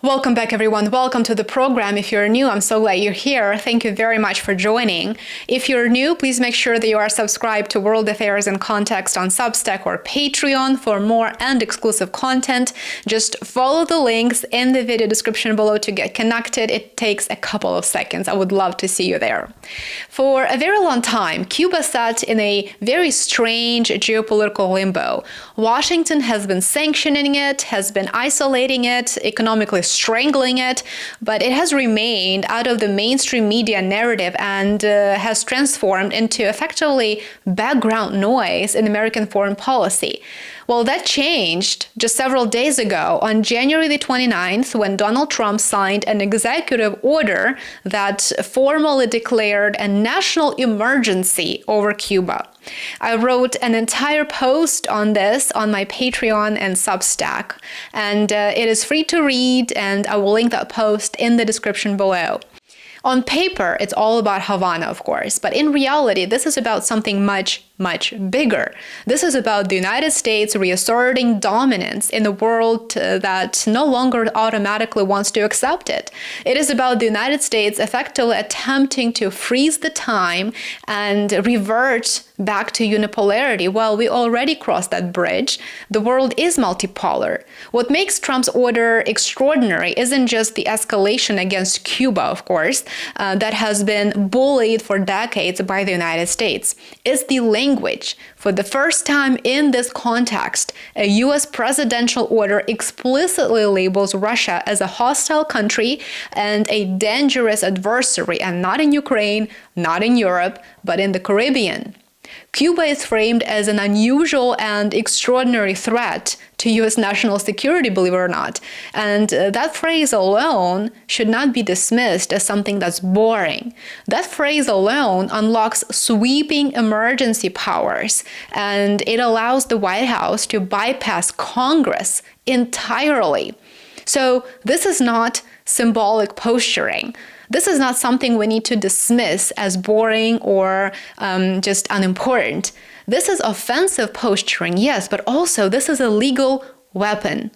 Welcome back, everyone. Welcome to the program. If you're new, I'm so glad you're here. Thank you very much for joining. If you're new, please make sure that you are subscribed to World Affairs in Context on Substack or Patreon for more and exclusive content. Just follow the links in the video description below to get connected. It takes a couple of seconds. I would love to see you there. For a very long time, Cuba sat in a very strange geopolitical limbo. Washington has been sanctioning it, has been isolating it, economically strangling it, but it has remained out of the mainstream media narrative and has transformed into effectively background noise in American foreign policy. Well, that changed just several days ago on January the 29th, when Donald Trump signed an executive order that formally declared a national emergency over Cuba. I wrote an entire post on this on my Patreon and Substack, and it is free to read, and I will link that post in the description below. On paper, it's all about Havana, of course, but in reality, this is about something much bigger. This is about the United States reasserting dominance in a world that no longer automatically wants to accept it. It is about the United States effectively attempting to freeze the time and revert back to unipolarity. Well, we already crossed that bridge. The world is multipolar. What makes Trump's order extraordinary isn't just the escalation against Cuba, of course, that has been bullied for decades by the United States. It's the language. For the first time in this context, a U.S. presidential order explicitly labels Russia as a hostile country and a dangerous adversary, and not in Ukraine, not in Europe, but in the Caribbean. Cuba is framed as an unusual and extraordinary threat to U.S. national security, believe it or not. And that phrase alone should not be dismissed as something that's boring. That phrase alone unlocks sweeping emergency powers, and it allows the White House to bypass Congress entirely. So this is not symbolic posturing. This is not something we need to dismiss as boring or just unimportant. This is offensive posturing, yes, but also this is a legal weapon.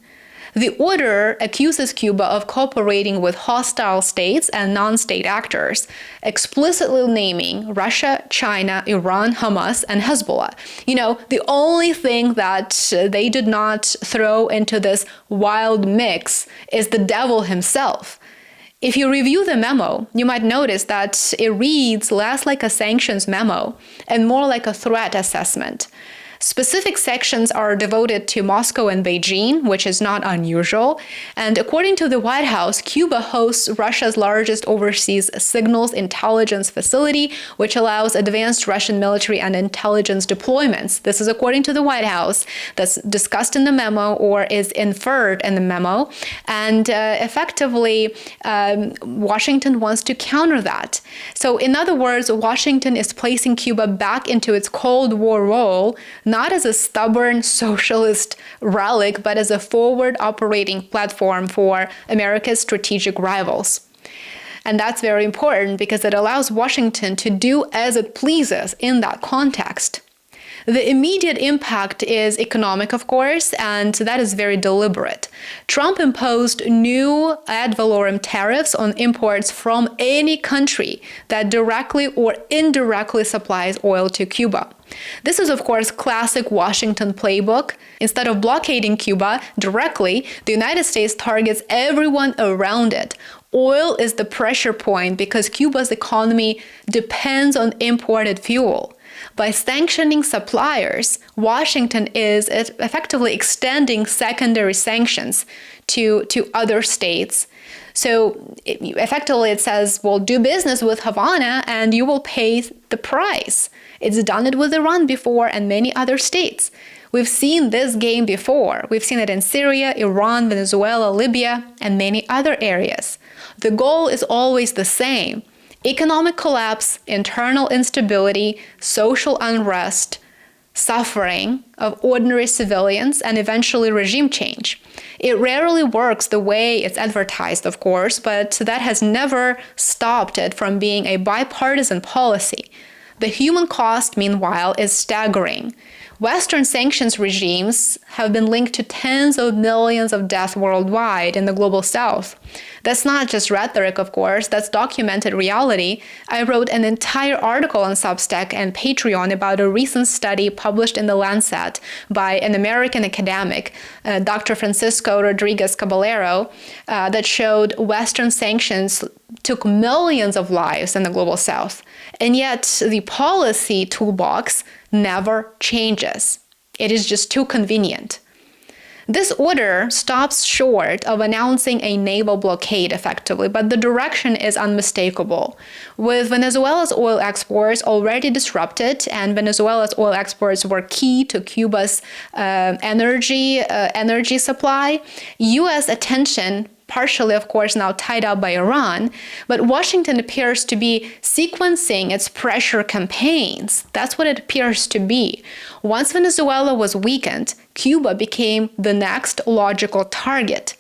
The order accuses Cuba of cooperating with hostile states and non-state actors, explicitly naming Russia, China, Iran, Hamas, and Hezbollah. You know, the only thing that they did not throw into this wild mix is the devil himself. If you review the memo, you might notice that it reads less like a sanctions memo and more like a threat assessment. Specific sections are devoted to Moscow and Beijing, which is not unusual. And according to the White House, Cuba hosts Russia's largest overseas signals intelligence facility, which allows advanced Russian military and intelligence deployments. This is according to the White House. That's discussed in the memo or is inferred in the memo. And effectively, Washington wants to counter that. So in other words, Washington is placing Cuba back into its Cold War role, not as a stubborn socialist relic, but as a forward operating platform for America's strategic rivals. And that's very important because it allows Washington to do as it pleases in that context. The immediate impact is economic, of course, and that is very deliberate. Trump imposed new ad valorem tariffs on imports from any country that directly or indirectly supplies oil to Cuba. This is, of course, classic Washington playbook. Instead of blockading Cuba directly, the United States targets everyone around it. Oil is the pressure point because Cuba's economy depends on imported fuel. By sanctioning suppliers, Washington is effectively extending secondary sanctions to other states. So effectively it says, well, do business with Havana and you will pay the price. It's done it with Iran before and many other states. We've seen this game before. We've seen it in Syria, Iran, Venezuela, Libya, and many other areas. The goal is always the same: economic collapse, internal instability, social unrest, suffering of ordinary civilians, and eventually regime change. It rarely works the way it's advertised, of course, but that has never stopped it from being a bipartisan policy. The human cost, meanwhile, is staggering. Western sanctions regimes have been linked to tens of millions of deaths worldwide in the global south. That's not just rhetoric, of course, that's documented reality. I wrote an entire article on Substack and Patreon about a recent study published in The Lancet by an American academic, Dr. Francisco Rodriguez Caballero, that showed Western sanctions took millions of lives in the global south. And yet the policy toolbox never changes. It is just too convenient. This order stops short of announcing a naval blockade effectively, but the direction is unmistakable. With Venezuela's oil exports already disrupted, and Venezuela's oil exports were key to Cuba's energy supply, U.S. attention, partially, of course, now tied up by Iran, but Washington appears to be sequencing its pressure campaigns. That's what it appears to be. Once Venezuela was weakened, Cuba became the next logical target.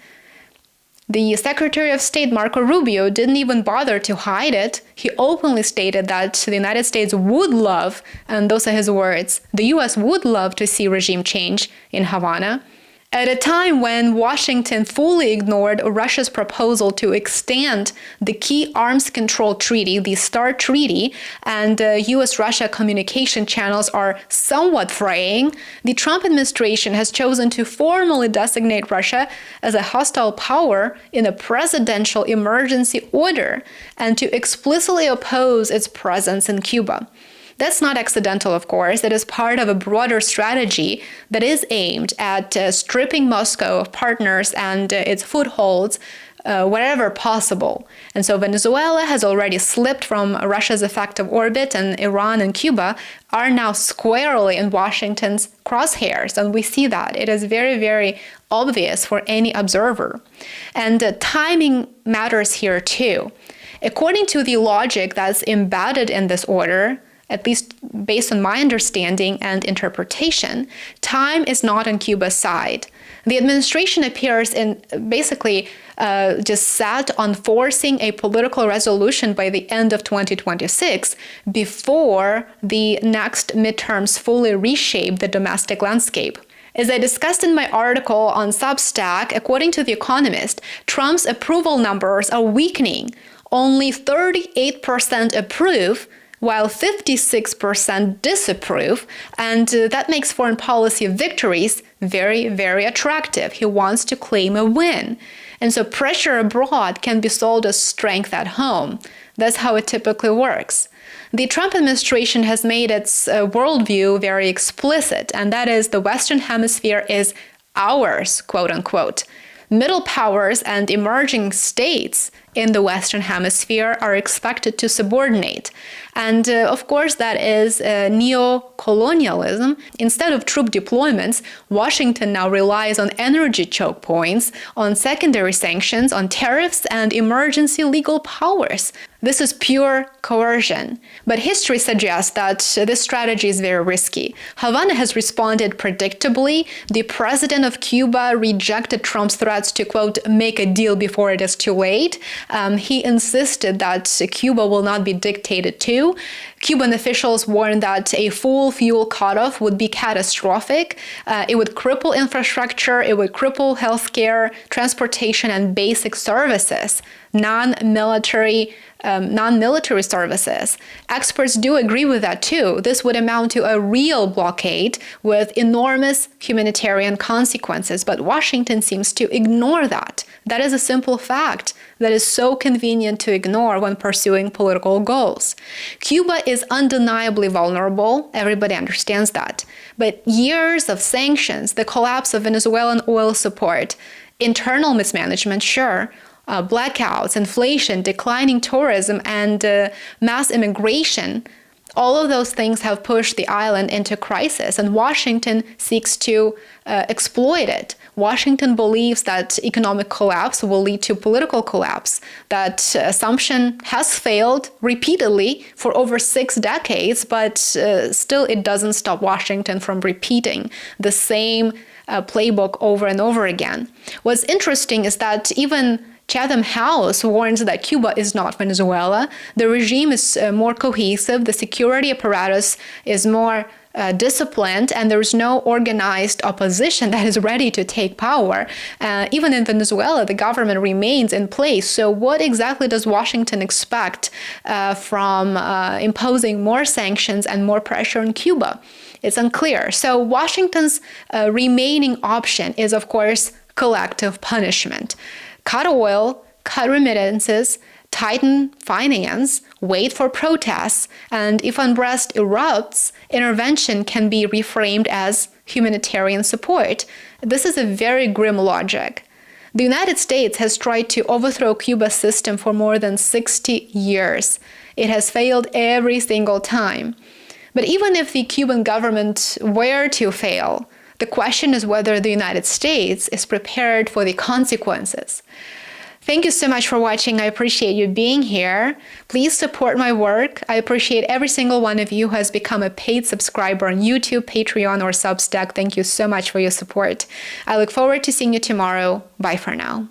The Secretary of State, Marco Rubio, didn't even bother to hide it. He openly stated that the United States would love, and those are his words, the U.S. would love to see regime change in Havana. At a time when Washington fully ignored Russia's proposal to extend the key arms control treaty, the START treaty, and U.S.-Russia communication channels are somewhat fraying, the Trump administration has chosen to formally designate Russia as a hostile power in a presidential emergency order and to explicitly oppose its presence in Cuba. That's not accidental, of course. It is part of a broader strategy that is aimed at stripping Moscow of partners and its footholds wherever possible. And so Venezuela has already slipped from Russia's effective orbit, and Iran and Cuba are now squarely in Washington's crosshairs. And we see that. It is very, very obvious for any observer. And timing matters here too. According to the logic that's embedded in this order, at least based on my understanding and interpretation, time is not on Cuba's side. The administration appears in basically just set on forcing a political resolution by the end of 2026 before the next midterms fully reshape the domestic landscape. As I discussed in my article on Substack, according to The Economist, Trump's approval numbers are weakening. Only 38% approve, while 56% disapprove, and that makes foreign policy victories very, very attractive. He wants to claim a win. And so pressure abroad can be sold as strength at home. That's how it typically works. The Trump administration has made its worldview very explicit, and that is the Western Hemisphere is ours, quote unquote. Middle powers and emerging states in the Western Hemisphere are expected to subordinate. And of course, that is neo-colonialism. Instead of troop deployments, Washington now relies on energy choke points, on secondary sanctions, on tariffs, and emergency legal powers. This is pure coercion. But history suggests that this strategy is very risky. Havana has responded predictably. The president of Cuba rejected Trump's threats to, quote, make a deal before it is too late. He insisted that Cuba will not be dictated to. Cuban officials warned that a full fuel cutoff would be catastrophic. It would cripple infrastructure, it would cripple healthcare, transportation, and basic services, non-military services. Experts do agree with that too. This would amount to a real blockade with enormous humanitarian consequences, but Washington seems to ignore that. That is a simple fact that is so convenient to ignore when pursuing political goals. Cuba is undeniably vulnerable. Everybody understands that. But years of sanctions, the collapse of Venezuelan oil support, internal mismanagement, sure, blackouts, inflation, declining tourism, and mass immigration, all of those things have pushed the island into crisis, and Washington seeks to exploit it. Washington believes that economic collapse will lead to political collapse. That assumption has failed repeatedly for over 6 decades, but still it doesn't stop Washington from repeating the same playbook over and over again. What's interesting is that even Chatham House warns that Cuba is not Venezuela. The regime is more cohesive. The security apparatus is more disciplined and there's no organized opposition that is ready to take power. Even in Venezuela, the government remains in place. So what exactly does Washington expect from imposing more sanctions and more pressure on Cuba? It's unclear. So Washington's remaining option is, of course, collective punishment. Cut oil, cut remittances, tighten finance, wait for protests, and if unrest erupts, intervention can be reframed as humanitarian support. This is a very grim logic. The United States has tried to overthrow Cuba's system for more than 60 years. It has failed every single time. But even if the Cuban government were to fail, the question is whether the United States is prepared for the consequences. Thank you so much for watching. I appreciate you being here. Please support my work. I appreciate every single one of you who has become a paid subscriber on YouTube, Patreon, or Substack. Thank you so much for your support. I look forward to seeing you tomorrow. Bye for now.